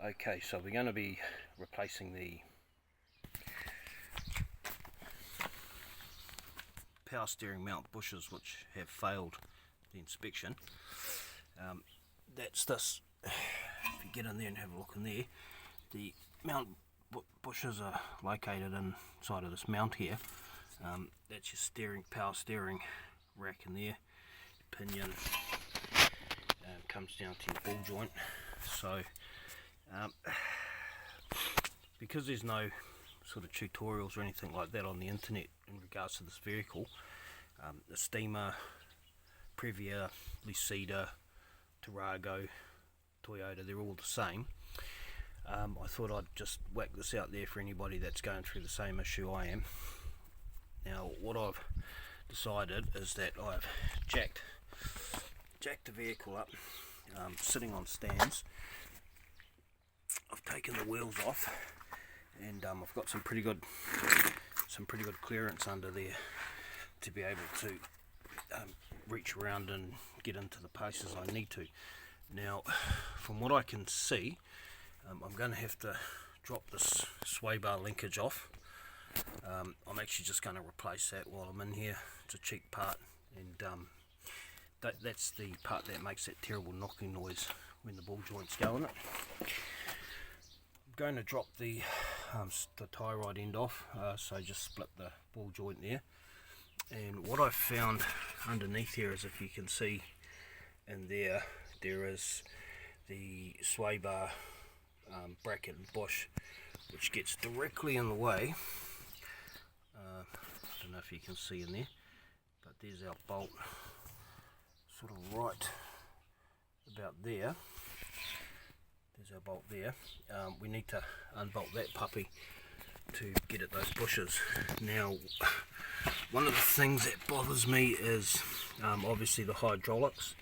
Okay, so we're going to be replacing the power steering mount bushes which have failed the inspection. That's this. If you get in there and have a look in there, the mount bushes are located inside of this mount here. That's your power steering rack in there. Pinion comes down to your ball joint. So because there's no sort of tutorials or anything like that on the internet in regards to this vehicle, Estima, Previa, Lucida, Tarago, Toyota, they're all the same. I thought I'd just whack this out there for anybody that's going through the same issue I am. Now what I've decided is that I've jacked the vehicle up, sitting on stands. I've taken the wheels off, and I've got some pretty good clearance under there to be able to reach around and get into the places I need to. Now, from what I can see, I'm going to have to drop this sway bar linkage off. I'm actually just going to replace that while I'm in here. It's a cheap part, and that's the part that makes that terrible knocking noise when the ball joints go in it. I'm going to drop the tie rod end off, so just split the ball joint there. And what I've found underneath here is, if you can see in there, there is the sway bar bracket and bush, which gets directly in the way. I don't know if you can see in there, but there's our bolt, sort of right about there. There's our bolt there. We need to unbolt that puppy to get at those bushes. Now, one of the things that bothers me is obviously the hydraulics.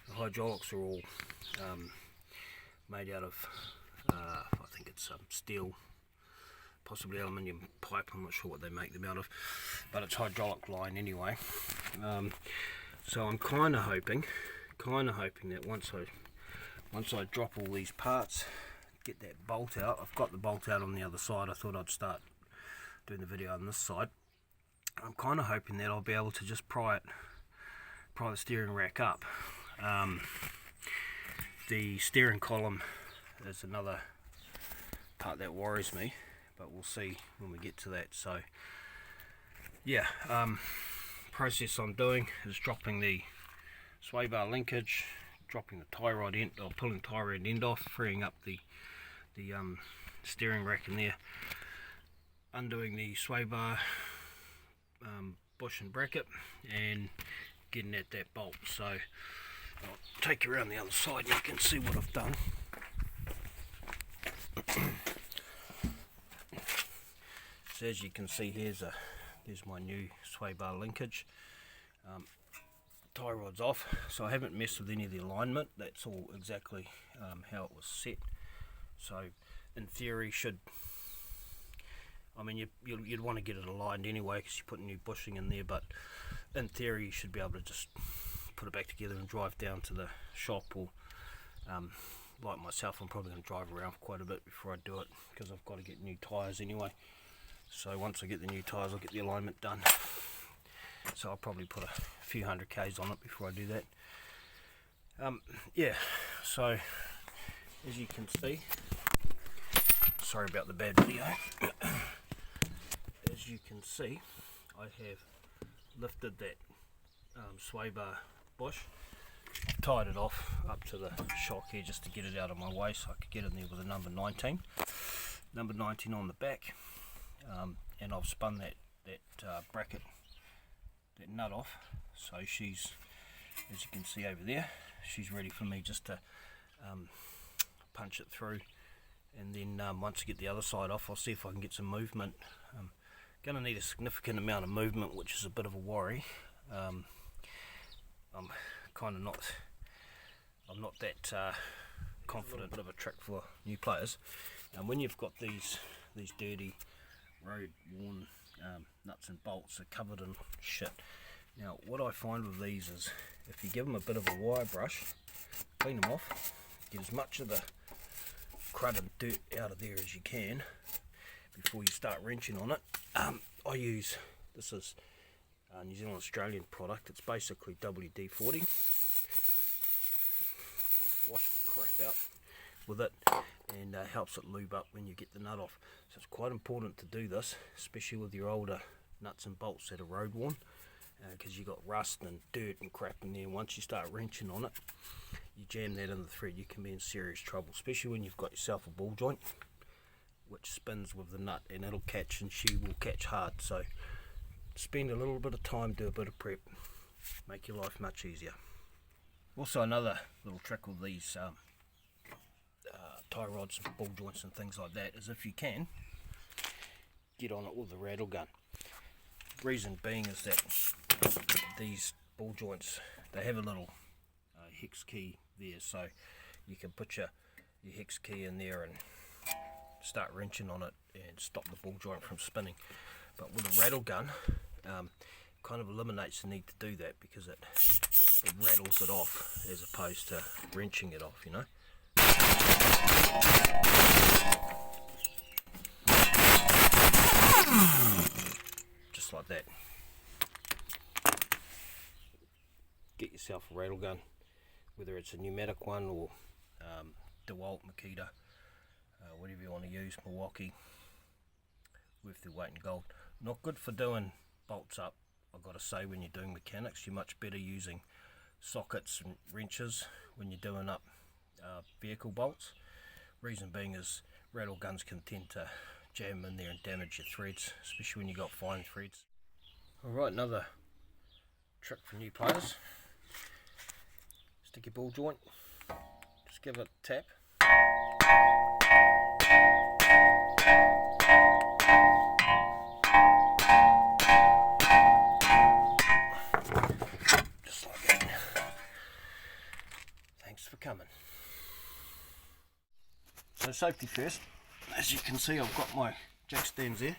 The hydraulics are all made out of, I think it's steel, possibly aluminium pipe. I'm not sure what they make them out of, but it's hydraulic line anyway. So I'm kind of hoping that once I drop all these parts, get that bolt out. I've got the bolt out on the other side. I thought I'd start doing the video on this side. I'm kind of hoping that I'll be able to just pry the steering rack up. The steering column is another part that worries me, but we'll see when we get to that. So yeah, process I'm doing is dropping the sway bar linkage, dropping the tie rod end, or pulling tie rod end off, freeing up the steering rack in there, undoing the sway bar bush and bracket, and getting at that bolt. So I'll take you around the other side and you can see what I've done. So as you can see, there's my new sway bar linkage. Tie rod's off, so I haven't messed with any of the alignment. That's all exactly how it was set. So in theory, you'd want to get it aligned anyway because you're putting new bushing in there, but in theory you should be able to just put it back together and drive down to the shop, or like myself, I'm probably going to drive around for quite a bit before I do it, because I've got to get new tyres anyway. So once I get the new tyres, I'll get the alignment done. So I'll probably put a few 100 k's on it before I do that. Yeah, so as you can see, sorry about the bad video. As you can see, I have lifted that sway bar bush, tied it off up to the shock here just to get it out of my way, so I could get in there with a number 19 on the back. And I've spun that bracket, that nut off, so she's, as you can see over there, she's ready for me just to punch it through. And then once I get the other side off, I'll see if I can get some movement. I'm going to need a significant amount of movement, which is a bit of a worry. I'm not that confident. Bit of a trick for new players. And when you've got these dirty road worn nuts and bolts are covered in shit. Now what I find with these is, if you give them a bit of a wire brush, clean them off, get as much of the crud and dirt out of there as you can before you start wrenching on it. I use, this is New Zealand Australian product, it's basically WD-40. Wash the crap out with it, and helps it lube up when you get the nut off. So it's quite important to do this, especially with your older nuts and bolts that are road worn, because you've got rust and dirt and crap in there. Once you start wrenching on it, you jam that in the thread, you can be in serious trouble, especially when you've got yourself a ball joint which spins with the nut, and it'll catch, and she will catch hard. So spend a little bit of time, do a bit of prep, make your life much easier. Also, another little trick with these tie rods and ball joints and things like that is, if you can, get on it with a rattle gun. Reason being is that these ball joints, they have a little hex key there, so you can put your hex key in there and start wrenching on it and stop the ball joint from spinning. But with a rattle gun, kind of eliminates the need to do that, because it rattles it off as opposed to wrenching it off, you know. Just like that. Get yourself a rattle gun, whether it's a pneumatic one or DeWalt, Makita, whatever you want to use, Milwaukee, worth their weight in gold. Not good for doing bolts up, I've got to say. When you're doing mechanics, you're much better using sockets and wrenches when you're doing up vehicle bolts. Reason being is rattle guns can tend to jam in there and damage your threads, especially when you've got fine threads. Alright, another trick for new players. Stick your ball joint, just give it a tap. Just like that. Thanks for coming. So safety first. As you can see, I've got my jack stands there.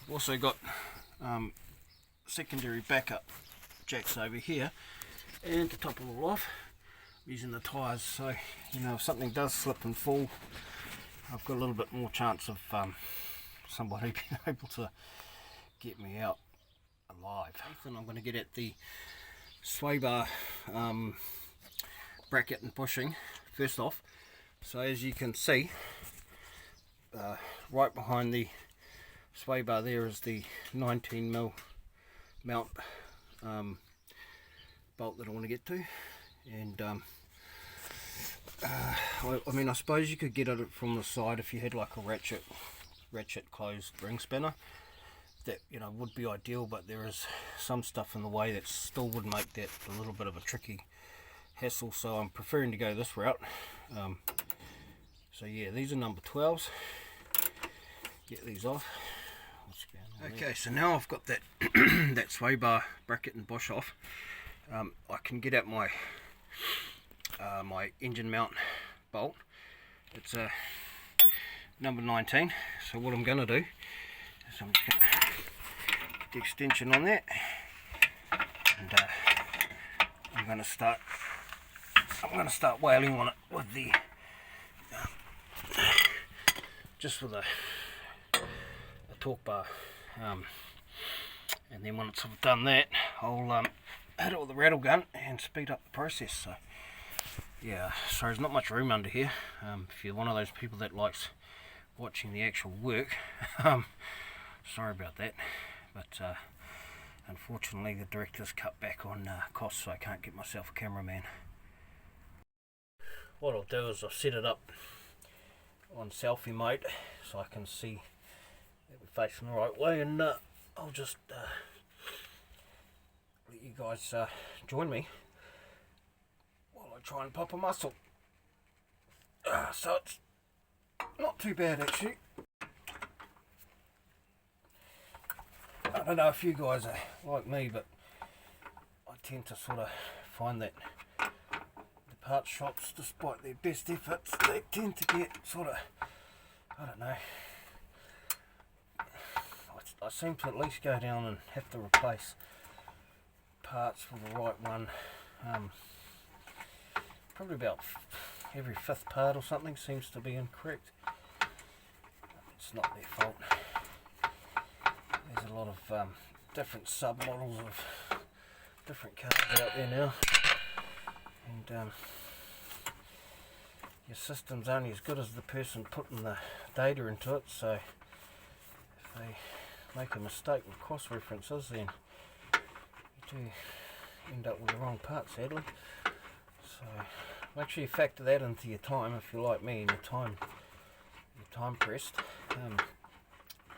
I've also got secondary backup jacks over here, and to top it all off, I'm using the tyres, so you know, if something does slip and fall, I've got a little bit more chance of somebody being able to get me out alive. Then I'm going to get at the sway bar bracket and bushing first off. So as you can see, right behind the sway bar there is the 19mm mount bolt that I want to get to, and I mean, I suppose you could get it from the side if you had like a ratchet closed ring spinner. That, you know, would be ideal, but there is some stuff in the way that still would make that a little bit of a tricky hassle, so I'm preferring to go this route. So yeah, these are number 12s. Get these off. Okay, so now I've got that that sway bar bracket and bush off. I can get at my my engine mount bolt. It's a number 19. So what I'm going to do is I'm just going to get the extension on that, and I'm going to start whaling on it with the just with a torque bar, and then once I've done that, I'll hit it with a rattle gun and speed up the process. So yeah, so there's not much room under here. If you're one of those people that likes watching the actual work, sorry about that, but unfortunately the director's cut back on costs, so I can't get myself a cameraman. What I'll do is I'll set it up on selfie mode so I can see that we're facing the right way, and I'll just let you guys join me while I try and pop a muscle. So it's not too bad actually. I don't know if you guys are like me, but I tend to sort of find that the parts shops, despite their best efforts, they tend to get sort of, I don't know, I seem to at least go down and have to replace parts for the right one probably about every fifth part or something seems to be incorrect. It's not their fault. There's a lot of different sub-models of different cars out there now, and your system's only as good as the person putting the data into it, so if they make a mistake with cross references, then you do end up with the wrong part, sadly. So make sure you factor that into your time if you're like me and you're time pressed.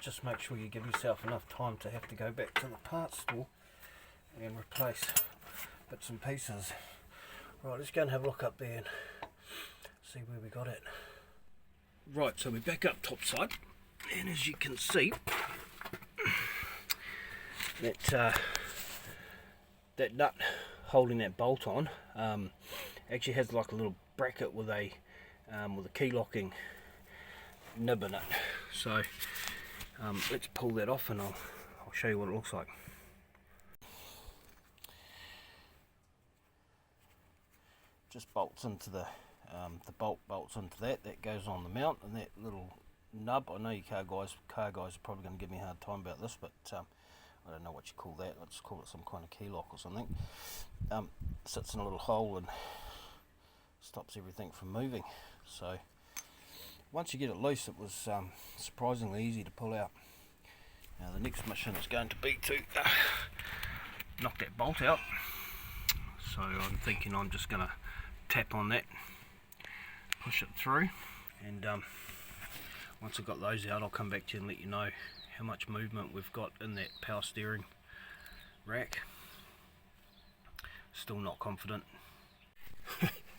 Just make sure you give yourself enough time to have to go back to the parts store and replace bits and pieces. Right, let's go and have a look up there and see where we got it. Right, so we're back up topside, and as you can see, that nut holding that bolt on actually has like a little bracket with a key locking nib in it. So let's pull that off and I'll show you what it looks like. Just bolts into the bolt bolts into that goes on the mount, and that little nub, I know you car guys are probably going to give me a hard time about this, but I don't know what you call that. Let's call it some kind of key lock or something. Sits in a little hole and stops everything from moving. So once you get it loose, it was surprisingly easy to pull out. Now the next mission is going to be to knock that bolt out. So I'm thinking I'm just going to tap on that, push it through, and once I've got those out, I'll come back to you and let you know how much movement we've got in that power steering rack. Still not confident.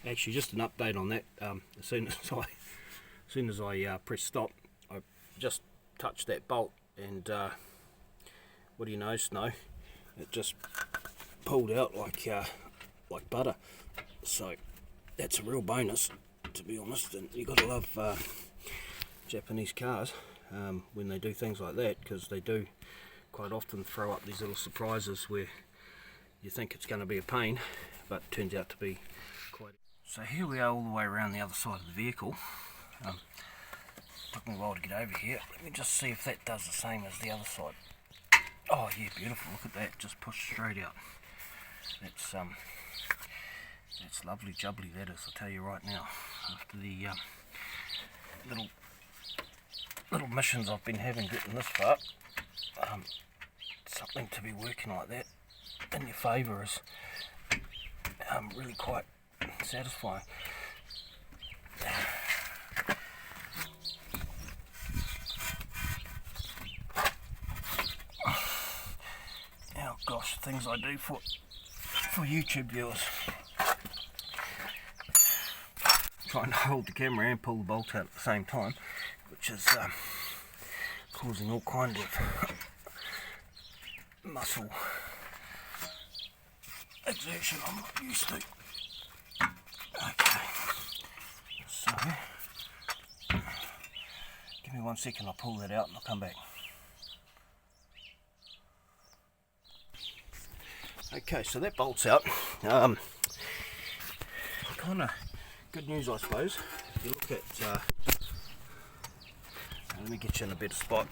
Actually, just an update on that. As soon as I press stop, I just touched that bolt, and what do you know, Snow? It just pulled out like butter. So that's a real bonus, to be honest. And you got to love Japanese cars when they do things like that, because they do quite often throw up these little surprises where you think it's going to be a pain, but it turns out to be quite. So here we are all the way around the other side of the vehicle. Took me a while to get over here. Let me just see if that does the same as the other side. Oh yeah, beautiful, look at that, just pushed straight out. That's lovely jubbly, that is, I'll tell you right now. After the little missions I've been having getting this far, something to be working like that in your favour is really quite satisfying. Oh gosh, things I do for YouTube viewers. Trying to hold the camera and pull the bolt out at the same time, which is causing all kinds of muscle exertion I'm not used to. Okay, so give me 1 second, I'll pull that out and I'll come back. Okay, so that bolt's out. Kind of good news, I suppose. If you look at, let me get you in a better spot.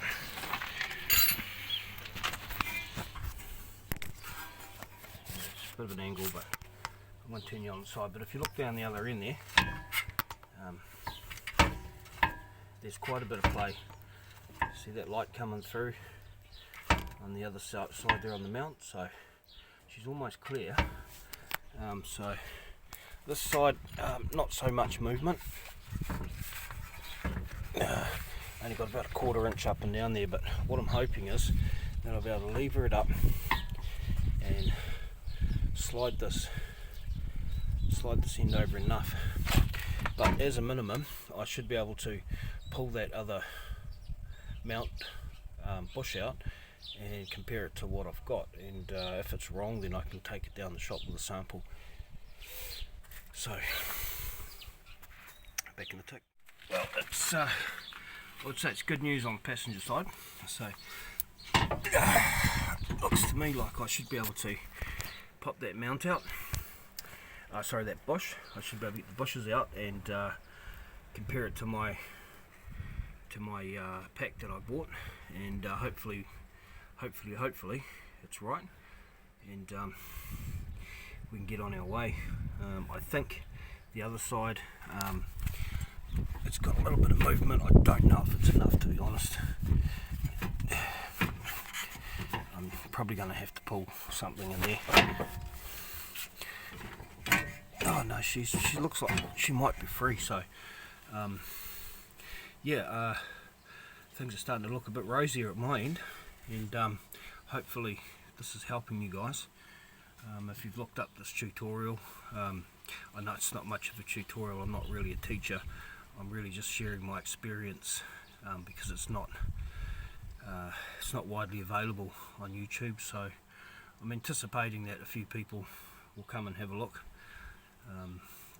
It's a bit of an angle, but I won't turn you on the side. But if you look down the other end there, there's quite a bit of play. See that light coming through on the other side there on the mount, so she's almost clear. So this side, not so much movement. Only got about a 1/4 inch up and down there, but what I'm hoping is that I'll be able to lever it up and slide this end over enough. But as a minimum, I should be able to pull that other mount bush out and compare it to what I've got, and if it's wrong, then I can take it down the shop with a sample. So back in the tick. Well, it's I would say it's good news on the passenger side. So looks to me like I should be able to pop that mount out. sorry, that bush. I should be able to get the bushes out and compare it to my pack that I bought, and hopefully it's right, and we can get on our way. I think the other side, it's got a little bit of movement. I don't know if it's enough, to be honest. I'm probably going to have to pull something in there. Oh no, she looks like she might be free, so yeah, things are starting to look a bit rosier at my end, and hopefully this is helping you guys. If you've looked up this tutorial, I know it's not much of a tutorial, I'm not really a teacher, I'm really just sharing my experience, because it's not widely available on YouTube, so I'm anticipating that a few people will come and have a look.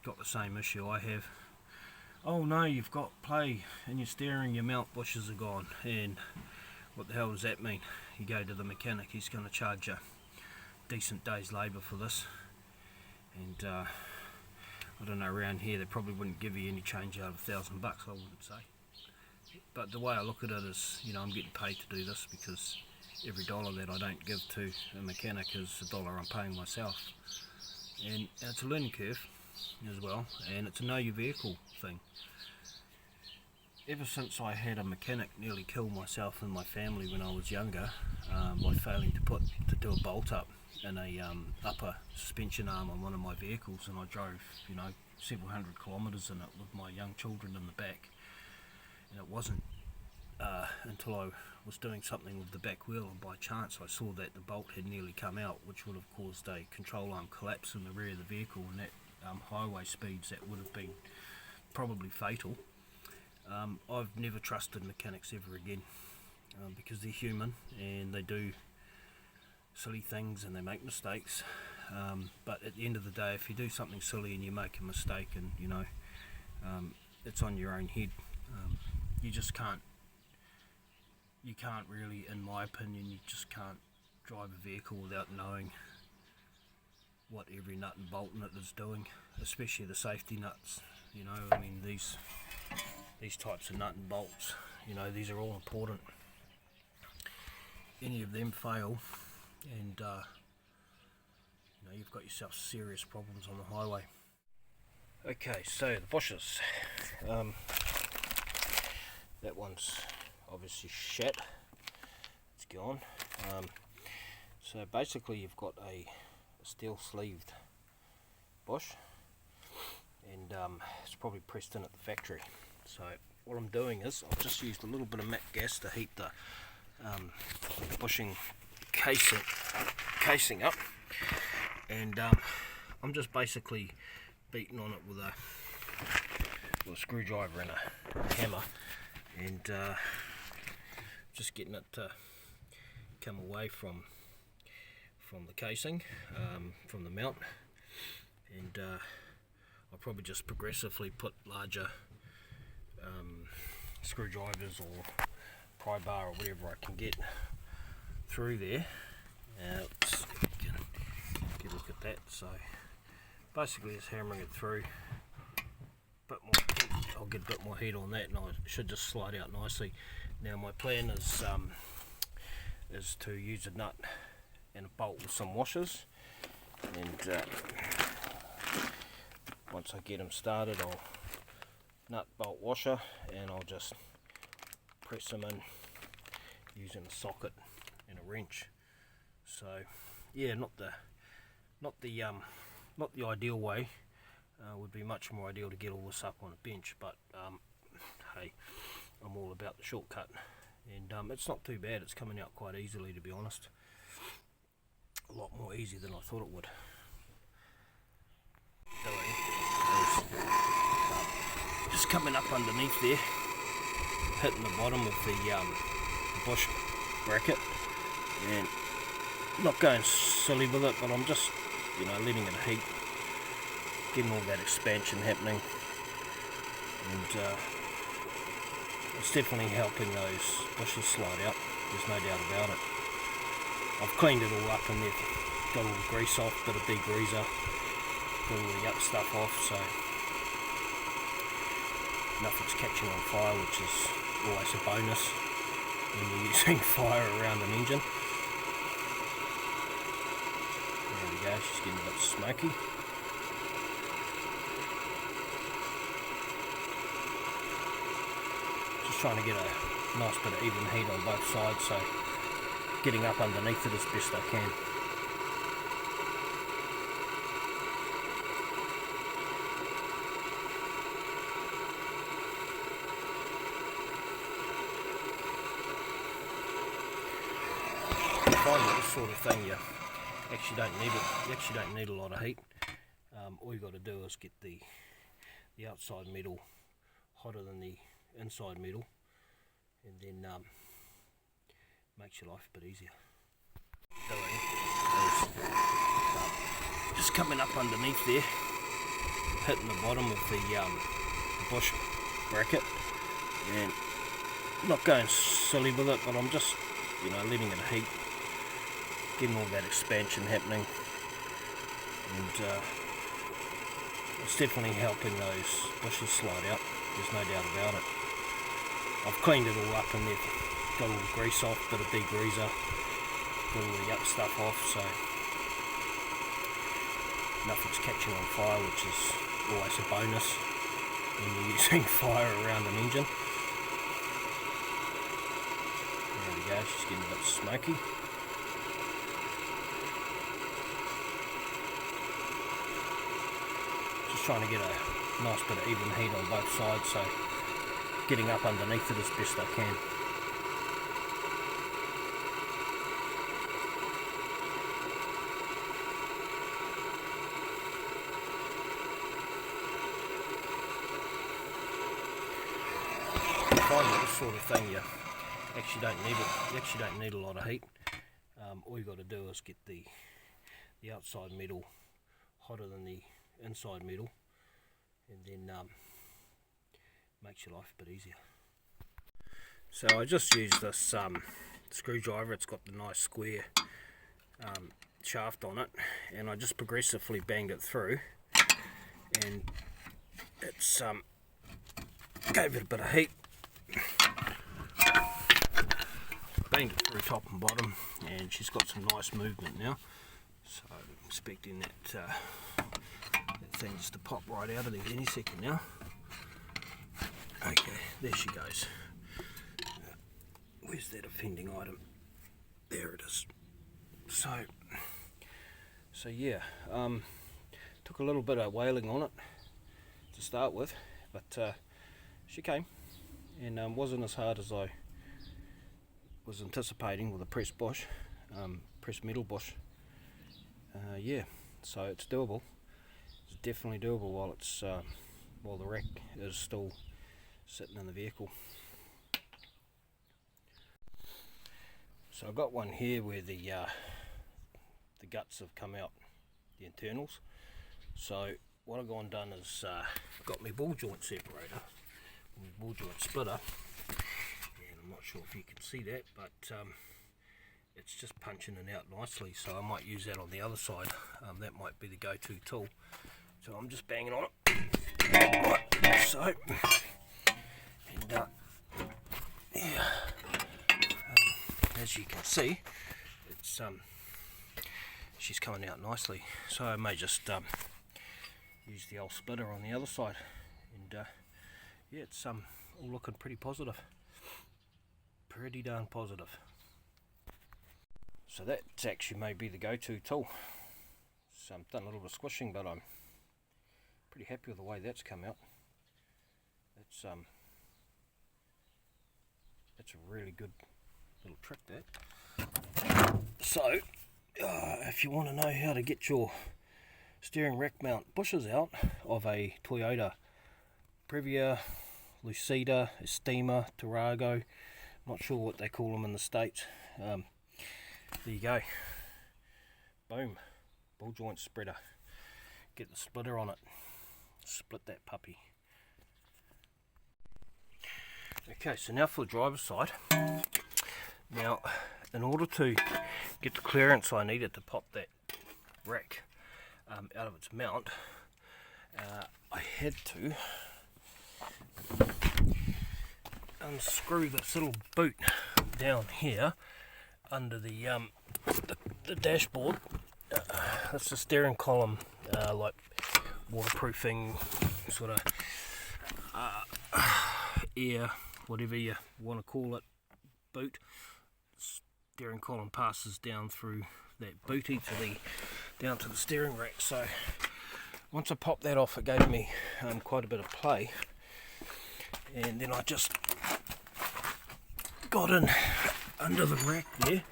Got the same issue I have. Oh no, you've got play and you're steering, your mount bushes are gone, and what the hell does that mean? You go to the mechanic, he's going to charge you decent day's labour for this, and I don't know, around here they probably wouldn't give you any change out of $1,000, I wouldn't say. But the way I look at it is, you know, I'm getting paid to do this, because every dollar that I don't give to a mechanic is a dollar I'm paying myself. And it's a learning curve as well, and it's a know your vehicle thing. Ever since I had a mechanic nearly kill myself and my family when I was younger, by failing to do a bolt up in a upper suspension arm on one of my vehicles, and I drove, you know, several hundred kilometres in it with my young children in the back, and it wasn't until I was doing something with the back wheel, and by chance I saw that the bolt had nearly come out, which would have caused a control arm collapse in the rear of the vehicle, and at highway speeds that would have been probably fatal. I've never trusted mechanics ever again, because they're human and they do silly things and they make mistakes, but at the end of the day, if you do something silly and you make a mistake, and you know, it's on your own head, you just can't really, in my opinion, you just can't drive a vehicle without knowing what every nut and bolt in it is doing, especially the safety nuts. You know, I mean, these types of nut and bolts, you know, these are all important. Any of them fail, and you know, you've got yourself serious problems on the highway. Okay, so the bushes, that one's obviously shat, it's gone. So basically you've got a steel sleeved bush, and it's probably pressed in at the factory. So what I'm doing is I've just used a little bit of MAC gas to heat the bushing casing up, and I'm just basically beating on it with a screwdriver and a hammer, and just getting it to come away from the casing, from the mount, and I'll probably just progressively put larger screwdrivers or pry bar or whatever I can get through there. Let's get a look at that. So basically just hammering it through, bit more heat. I'll get a bit more heat on that and I should just slide out nicely. Now my plan is to use a nut and a bolt with some washers, and once I get them started, I'll nut, bolt, washer, and I'll just press them in using a socket and a wrench. So yeah, not the ideal way. Would be much more ideal to get all this up on a bench, but hey, I'm all about the shortcut, and it's not too bad. It's coming out quite easily, to be honest. A lot more easy than I thought it would. Just coming up underneath there, hitting the bottom of the bush bracket, and not going silly with it, but I'm just, you know, letting it heat, getting all that expansion happening, and it's definitely helping those bushes slide out, there's no doubt about it. I've cleaned it all up and they've got all the grease off, bit of degreaser, got all the yuck stuff off, so nothing's catching on fire, which is always a bonus when you're using fire around an engine. There we go, she's getting a bit smoky. Just trying to get a nice bit of even heat on both sides, so getting up underneath it as best I can. Find this sort of thing, you actually don't need a lot of heat. All you got to do is get the outside metal hotter than the inside metal, and then makes your life a bit easier. Just coming up underneath there, hitting the bottom of the bush bracket, and not going silly with it, but I'm just, you know, letting it heat, getting all that expansion happening, and it's definitely helping those bushes slide out, there's no doubt about it. I've cleaned it all up in there, got all the grease off, bit of degreaser, got all the yuck stuff off, so nothing's catching on fire, which is always a bonus when you're using fire around an engine. There we go, she's getting a bit smoky. Just trying to get a nice bit of even heat on both sides, so getting up underneath it as best I can. Find this sort of thing, you actually don't need a lot of heat. All you got to do is get the outside metal hotter than the inside metal, and then makes your life a bit easier. So I just used this screwdriver. It's got the nice square shaft on it, and I just progressively banged it through, and it's gave it a bit of heat, banged it through top and bottom, and she's got some nice movement now, so I'm expecting that thing just to pop right out of there any second now. Okay, there she goes. Where's that offending item? There it is. So yeah, took a little bit of whaling on it to start with, but she came, and wasn't as hard as I was anticipating with a pressed bush, pressed metal bush. Yeah, so it's doable. It's definitely doable while it's while the wreck is still sitting in the vehicle. So I've got one here where the guts have come out, the internals. So what I've gone and done is got my ball joint separator, my ball joint splitter, and I'm not sure if you can see that, but it's just punching in out nicely, so I might use that on the other side. That might be the go-to tool. So I'm just banging on it, like so, and yeah, as you can see, it's she's coming out nicely. So I may just use the old splitter on the other side, and yeah, it's all looking pretty positive, pretty darn positive. So that's actually may be the go-to tool. So I've done a little bit of squishing, but I'm pretty happy with the way that's come out. It's a really good little trick, that. So if you want to know how to get your steering rack mount bushes out of a Toyota Previa, Lucida, Estima, Tarago, not sure what they call them in the States, there you go, boom, ball joint spreader, get the splitter on it, split that puppy. Okay, so now for the driver's side. Now, in order to get the clearance I needed to pop that rack out of its mount, I had to unscrew this little boot down here under the dashboard. That's the steering column, like waterproofing sort of air, whatever you want to call it, boot. Steering column passes down through that booty down to the steering rack. So once I popped that off, it gave me quite a bit of play, and then I just got in under the rack there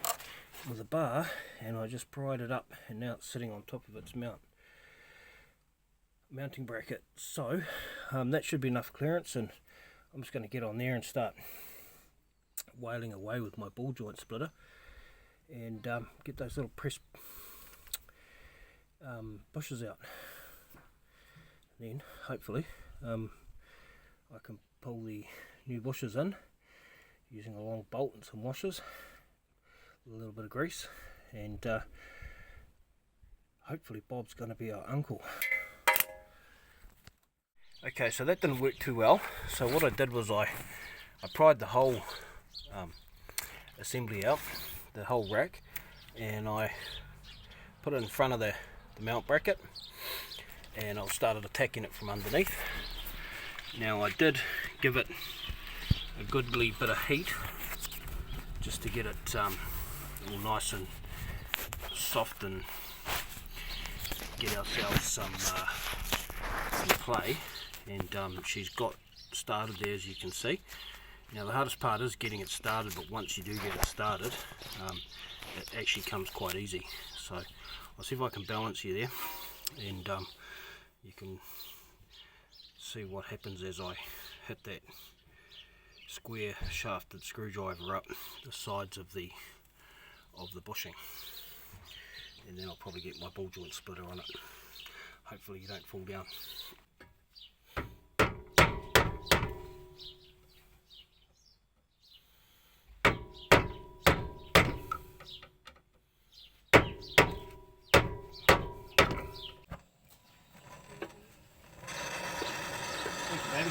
with a bar, and I just pried it up, and now it's sitting on top of its mounting bracket. So that should be enough clearance, and I'm just going to get on there and start wailing away with my ball joint splitter and get those little press bushes out. Then hopefully I can pull the new bushes in using a long bolt and some washers, a little bit of grease, and hopefully Bob's going to be our uncle. Okay, so that didn't work too well, so what I did was I pried the whole assembly out, the whole rack, and I put it in front of the mount bracket, and I started attacking it from underneath. Now I did give it a goodly bit of heat just to get it all nice and soft and get ourselves some play, and she's got started there, as you can see. Now the hardest part is getting it started, but once you do get it started, it actually comes quite easy. So I'll see if I can balance you there, and you can see what happens as I hit that square shafted screwdriver up the sides of the bushing, and then I'll probably get my ball joint splitter on it. Hopefully you don't fall down. Thank you, baby.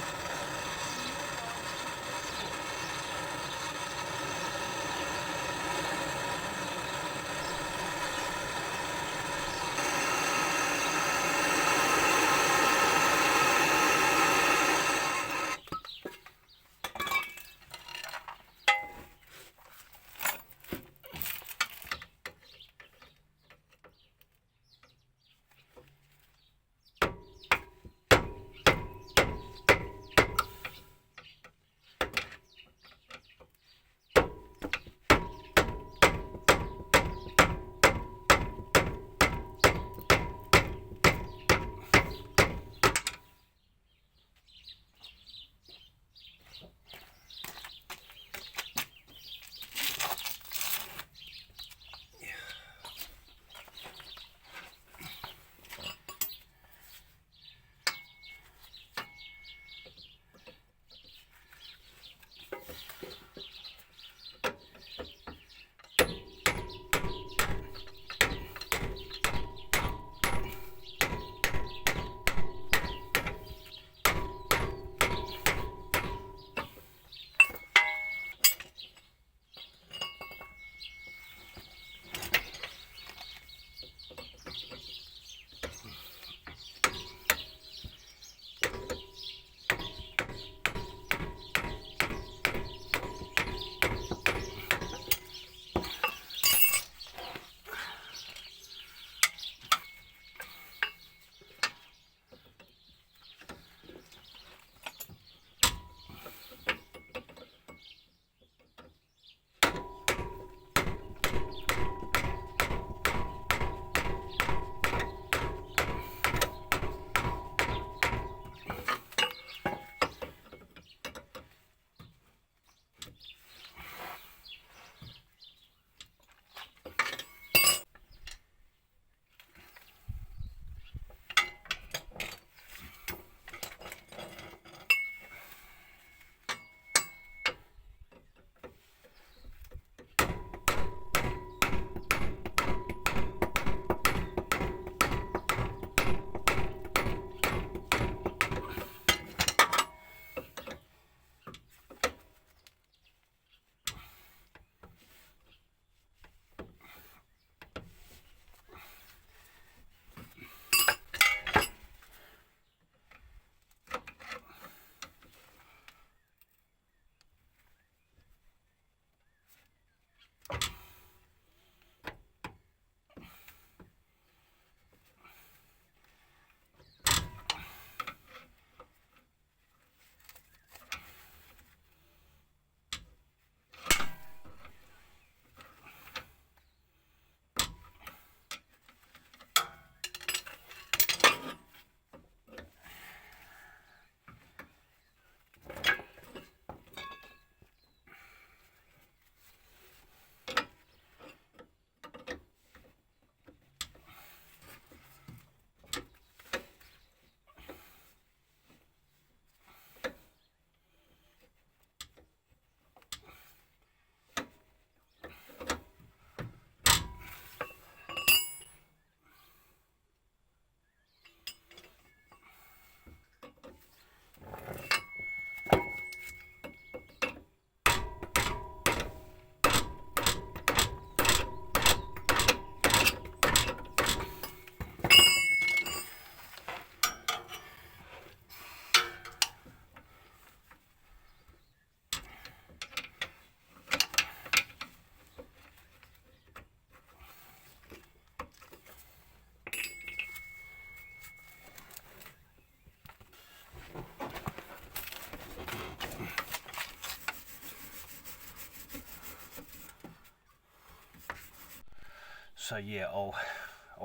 So yeah, I'll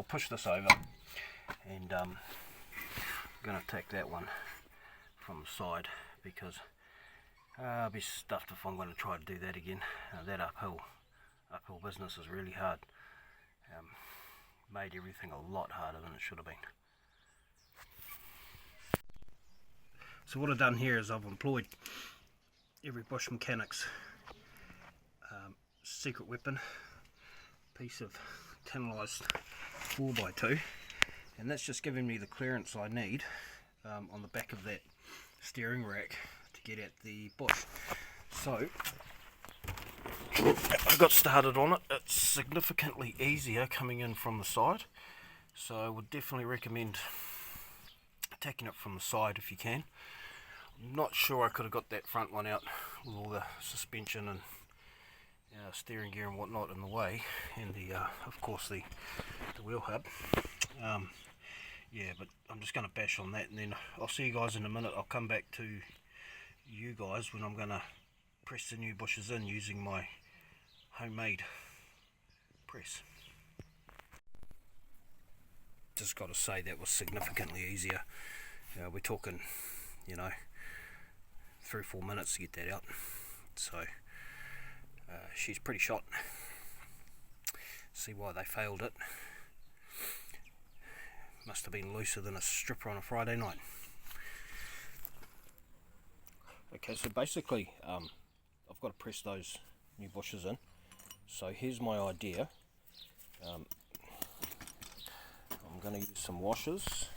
push this over, and I'm going to attack that one from the side, because I'll be stuffed if I'm going to try to do that again. That uphill business is really hard. Made everything a lot harder than it should have been. So what I've done here is I've employed every bush mechanic's secret weapon, piece of tunnelized 4x2, and that's just giving me the clearance I need on the back of that steering rack to get at the bush. So I got started on it. It's significantly easier coming in from the side, so I would definitely recommend attacking it from the side if you can. I'm not sure I could have got that front one out with all the suspension and steering gear and whatnot in the way, and the of course the wheel hub. Yeah, but I'm just going to bash on that, and then I'll see you guys in a minute. I'll come back to you guys when I'm going to press the new bushes in using my homemade press. Just got to say, that was significantly easier. We're talking, 3 or 4 minutes to get that out. So she's pretty shot. See why they failed it. Must have been looser than a stripper on a Friday night. Okay, so basically I've got to press those new bushes in. So here's my idea. I'm going to use some washers.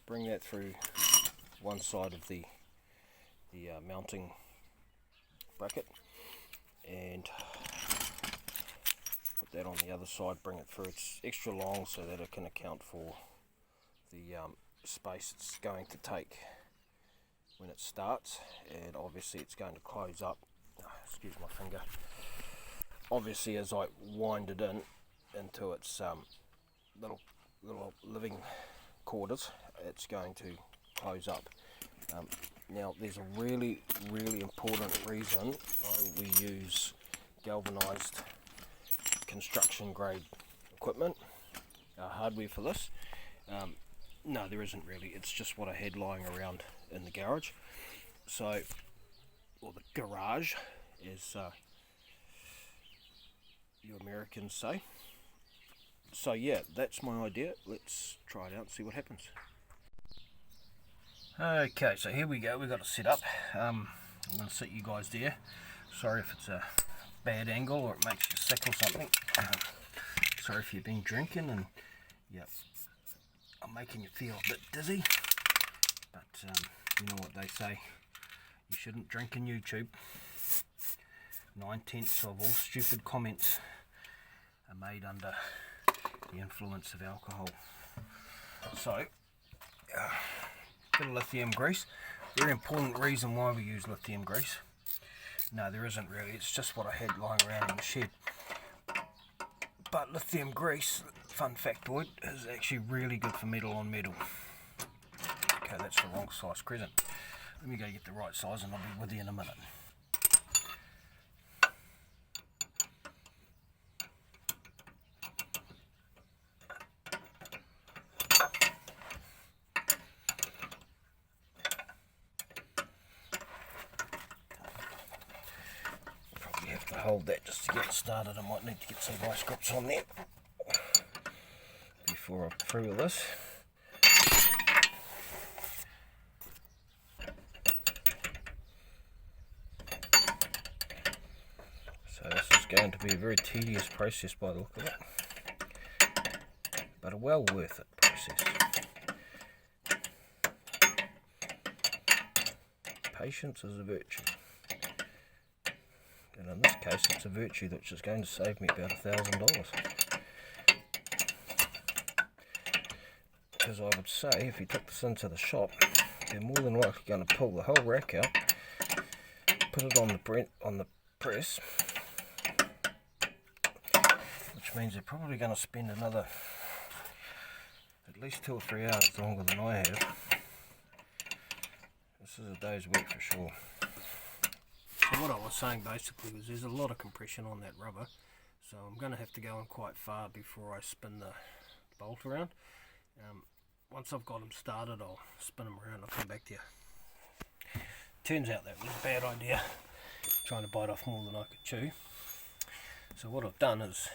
Bring that through one side of the mounting bracket, and put that on the other side, bring it through. It's extra long so that it can account for the space it's going to take when it starts, and obviously it's going to close up, excuse my finger, obviously as I wind it into its little living quarters, it's going to close up. Now there's a really important reason why we use galvanized construction grade equipment, hardware for this. No, there isn't really. It's just what I had lying around in the garage. So, or the garage, as you Americans say. So yeah, that's my idea. Let's try it out and see what happens. Okay, so here we go. We've got it set up. I'm going to sit you guys there. Sorry if it's a bad angle or it makes you sick or something. Sorry if you've been drinking and I'm making you feel a bit dizzy. But you know what they say, you shouldn't drink in YouTube. 9/10 of all stupid comments are made under the influence of alcohol. So, bit of lithium grease. Very important reason why we use lithium grease. No, there isn't really. It's just what I had lying around in the shed. But lithium grease, fun factoid, is actually really good for metal on metal. Okay, that's the wrong size crescent. Let me go get the right size and I'll be with you in a minute. Hold that just to get it started. I might need to get some vice grips on there before I'm through with this. So this is going to be a very tedious process by the look of it, but a well worth it process. Patience is a virtue. And in this case, it's a virtue that's just going to save me about $1,000. Because I would say, if you took this into the shop, you're more than likely going to pull the whole rack out, put it on the press, which means they're probably going to spend another at at least 2 or 3 hours longer than I have. This is a day's work for sure. So what I was saying basically was there's a lot of compression on that rubber, so I'm going to have to go in quite far before I spin the bolt around. Once I've got them started, I'll spin them around and I'll come back to you. Turns out that was a bad idea, trying to bite off more than I could chew. So what I've done is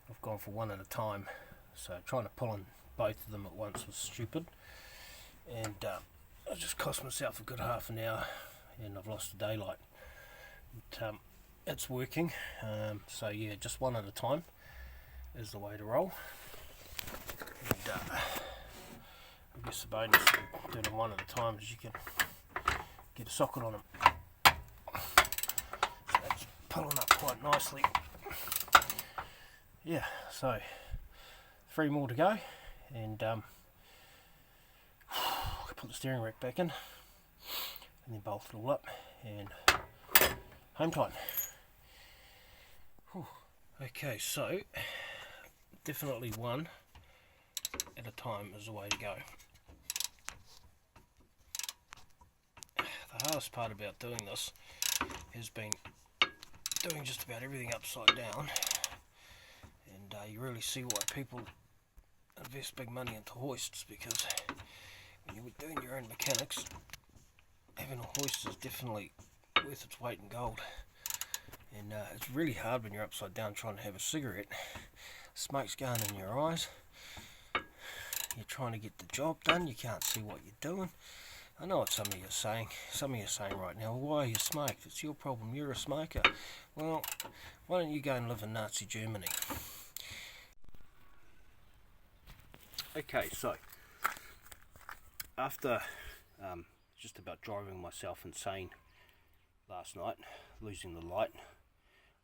I've gone for one at a time, so trying to pull in both of them at once was stupid, and I just cost myself a good half an hour and I've lost the daylight. But, it's working, so yeah, just one at a time is the way to roll. And, I guess the bonus of doing them one at a time is you can get a socket on them. So that's pulling up quite nicely. Yeah, so 3 more to go, and put the steering rack back in and then bolt it all up and home time. Whew. Okay, so definitely one at a time is the way to go. The hardest part about doing this has been doing just about everything upside down, and you really see why people invest big money into hoists, because when you're doing your own mechanics, having a hoist is definitely worth its weight in gold. And it's really hard when you're upside down trying to have a cigarette. Smoke's going in your eyes. You're trying to get the job done. You can't see what you're doing. I know what some of you are saying. Some of you are saying right now, why are you smoked? It's your problem. You're a smoker. Well, why don't you go and live in Nazi Germany? Okay, so after just about driving myself insane last night, losing the light,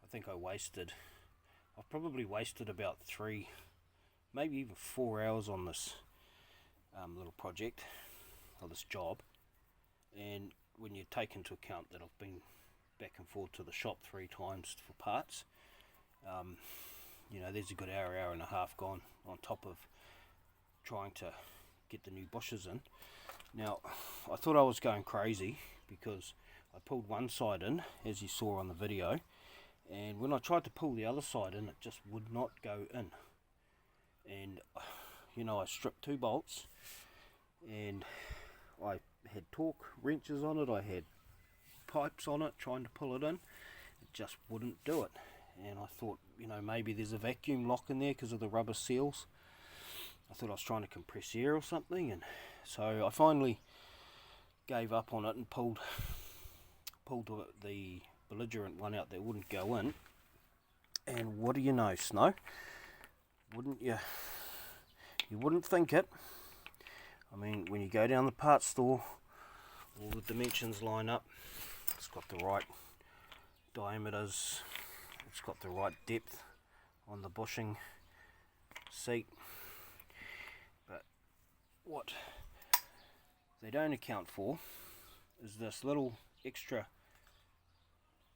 I think I've probably wasted about 3, maybe even 4 hours on this little project, or this job. And when you take into account that I've been back and forth to the shop 3 times for parts, you know, there's a good hour and a half gone on top of trying to get the new bushes in. Now, I thought I was going crazy because I pulled one side in, as you saw on the video, and when I tried to pull the other side in, it just would not go in. And you know, I stripped 2 bolts, and I had torque wrenches on it, I had pipes on it trying to pull it in. It just wouldn't do it. And I thought, you know, maybe there's a vacuum lock in there because of the rubber seals. I thought I was trying to compress air or something, and so I finally gave up on it and pulled the belligerent one out that wouldn't go in. And what do you know, Snow? Wouldn't you? You wouldn't think it. I mean, when you go down the parts store, all the dimensions line up. It's got the right diameters. It's got the right depth on the bushing seat. But what they don't account for is this little extra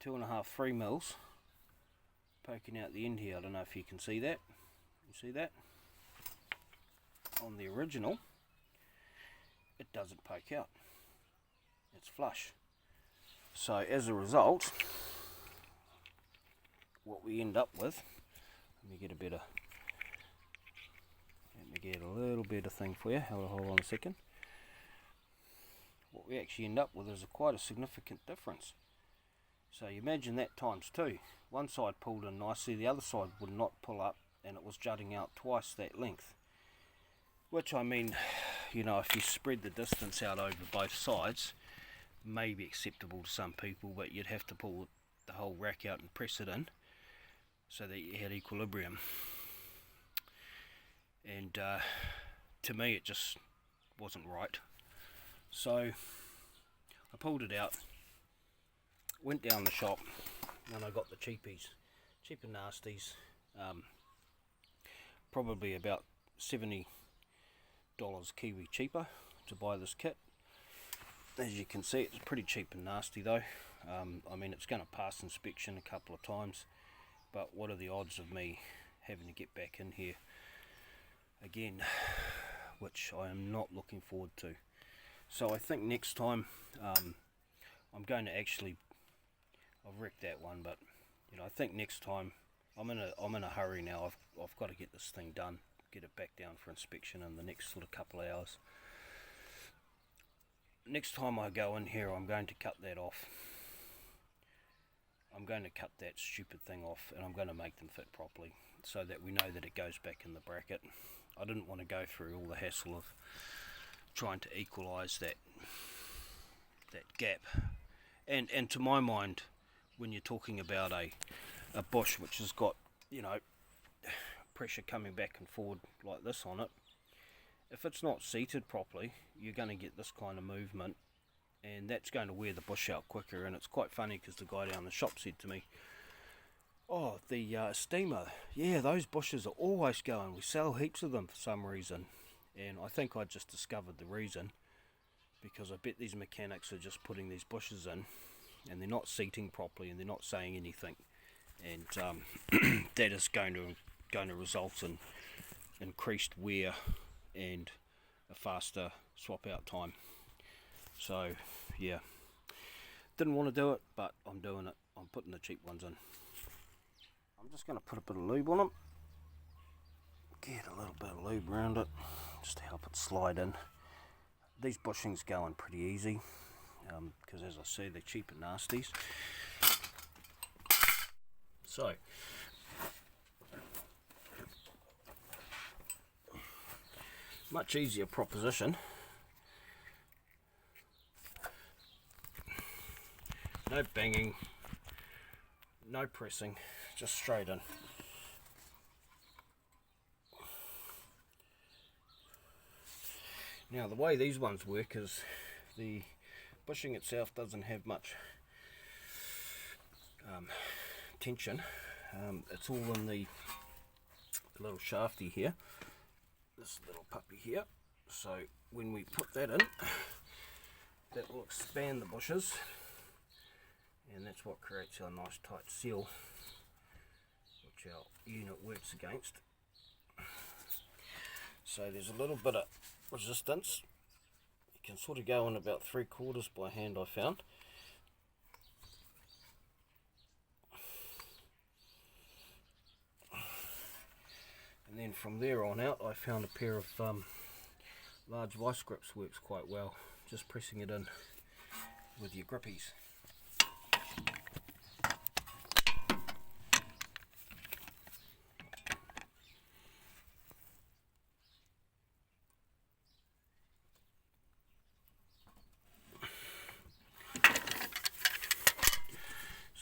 2.5-3 mils poking out the end here. I don't know if you can see that. You see that? On the original, it doesn't poke out. It's flush. So as a result, what we end up with, let me get a little better thing for you. Hold on a second. What we actually end up with is quite a significant difference. So you imagine that times 2. One side pulled in nicely, the other side would not pull up, and it was jutting out twice that length. Which, I mean, you know, if you spread the distance out over both sides, may be acceptable to some people, but you'd have to pull the whole rack out and press it in so that you had equilibrium. And to me, it just wasn't right. So I pulled it out, went down the shop, and I got the cheapies, cheap and nasties, probably about $70 Kiwi cheaper to buy this kit. As you can see, it's pretty cheap and nasty though. I mean, it's going to pass inspection a couple of times, but what are the odds of me having to get back in here again, which I am not looking forward to. So I think next time I'm going to actually, I've wrecked that one, but you know, I think next time I'm in a hurry now. I've got to get this thing done, get it back down for inspection in the next sort of couple of hours. Next time I go in here, I'm going to cut that off. I'm going to cut that stupid thing off, and I'm going to make them fit properly so that we know that it goes back in the bracket. I didn't want to go through all the hassle of trying to equalise that gap. And to my mind, when you're talking about a bush which has got, you know, pressure coming back and forward like this on it, if it's not seated properly, you're going to get this kind of movement, and that's going to wear the bush out quicker. And it's quite funny because the guy down the shop said to me, oh, the Estima, yeah, those bushes are always going, we sell heaps of them for some reason. And I think I just discovered the reason, because I bet these mechanics are just putting these bushes in and they're not seating properly and they're not saying anything, and that is going to result in increased wear and a faster swap out time. So yeah, didn't want to do it, but I'm doing it. I'm putting the cheap ones in. I'm just going to put a bit of lube on them, get a little bit of lube around it just to help it slide in. These bushings go in pretty easy because, as I say, they're cheap and nasties. So much easier proposition. No banging, no pressing, just straight in. Now the way these ones work is the bushing itself doesn't have much tension. It's all in the little shafty here, this little puppy here. So when we put that in, that will expand the bushes, and that's what creates our nice tight seal which our unit works against. So there's a little bit of resistance. You can sort of go in about 3/4 by hand, I found. And then from there on out, I found a pair of large vice grips works quite well, just pressing it in with your grippies.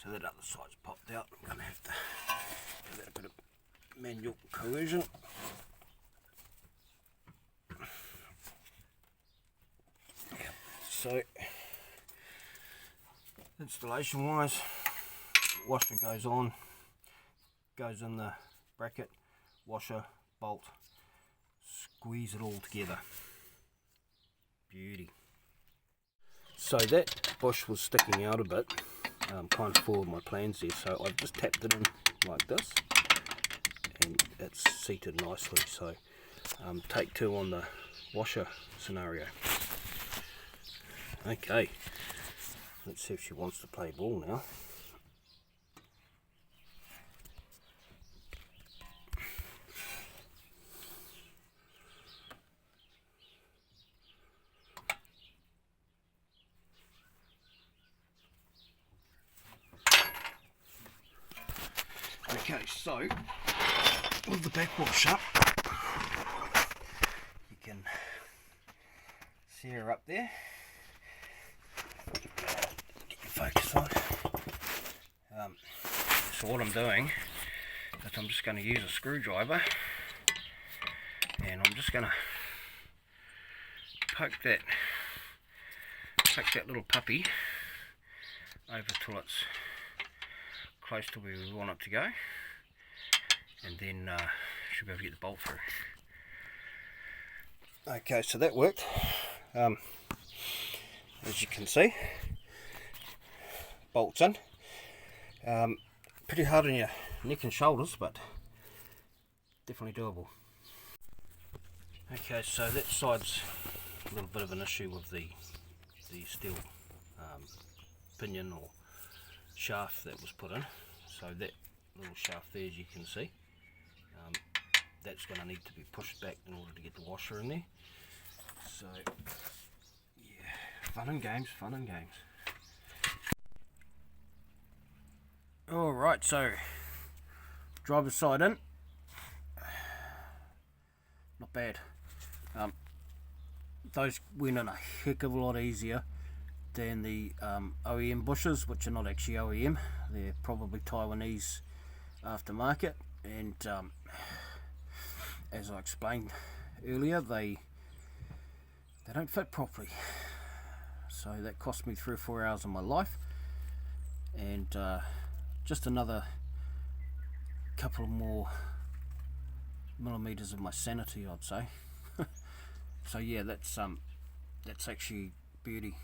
So that other side's popped out. I'm going to have to give that a bit of manual coercion. So installation wise, washer goes on, goes in the bracket, washer, bolt, squeeze it all together. Beauty. So that bush was sticking out a bit, kind of forward my plans there, so I've just tapped it in like this and it's seated nicely. So take two on the washer scenario. Okay, let's see if she wants to play ball now. Okay, so with the back wash up, you can see her up there. Get your focus on. So what I'm doing is I'm just going to use a screwdriver, and I'm just going to poke that little puppy over till it's close to where we want it to go, and then should be able to get the bolt through. Okay, so that worked. As you can see, bolts in. Pretty hard on your neck and shoulders, but definitely doable. Okay, so that side's a little bit of an issue with the steel pinion or shaft that was put in. So that little shaft there, as you can see, that's going to need to be pushed back in order to get the washer in there. So yeah, fun and games, fun and games. Alright, so driver's side in, not bad. Those went in a heck of a lot easier than the OEM bushes, which are not actually OEM, they're probably Taiwanese aftermarket, and as I explained earlier, they don't fit properly. So that cost me 3 or 4 hours of my life, and just another couple more millimeters of my sanity, I'd say. So yeah, that's actually beauty.